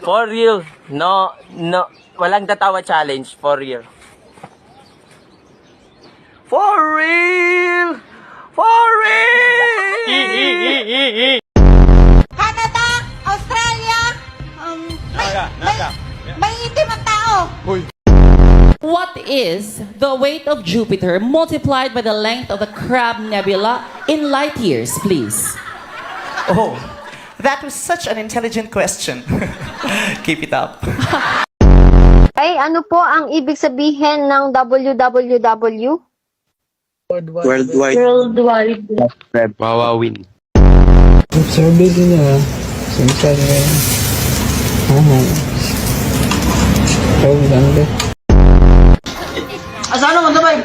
For real, no, walang tatawa challenge, for real. For real! For real! Canada, Australia, may itim ang tao. What is the weight of Jupiter multiplied by the length of the Crab Nebula in light years, please? Oh, that was such an intelligent question. Keep it up. Ay, ano po ang ibig sabihin ng WWW? Worldwide. Wawawin. Sabi nila, simple na yun. Ikaw, ganda. Asano mo sabay?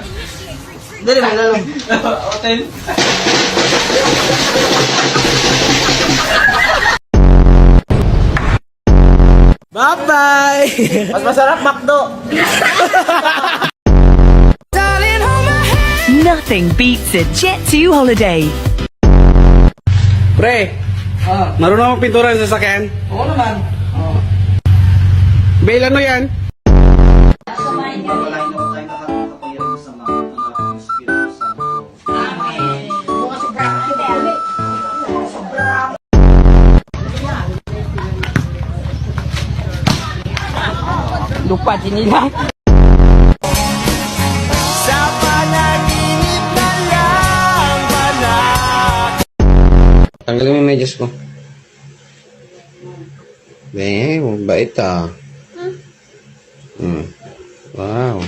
Dali mo lalo. Hotel. Bye-bye! Mas masarap McDo. Nothing beats a Jet2 holiday. Pre, marunong akong pintura sa sasakyan? Oo naman. Bail ano yan? Lupa sinilang. Sa panaginip na lang Tanggalin mo yung medyas ko. Bait ah. Wow.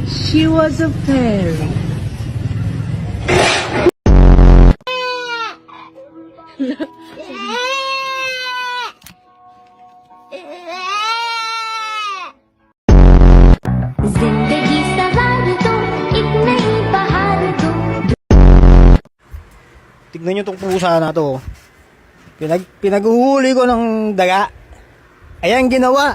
She was a fairy. जिंदगी सवार दो एक नई बहार दो. Tignan nyo itong pusa na to. Pinaghuhuli ko ng daga. Ayan ginawa.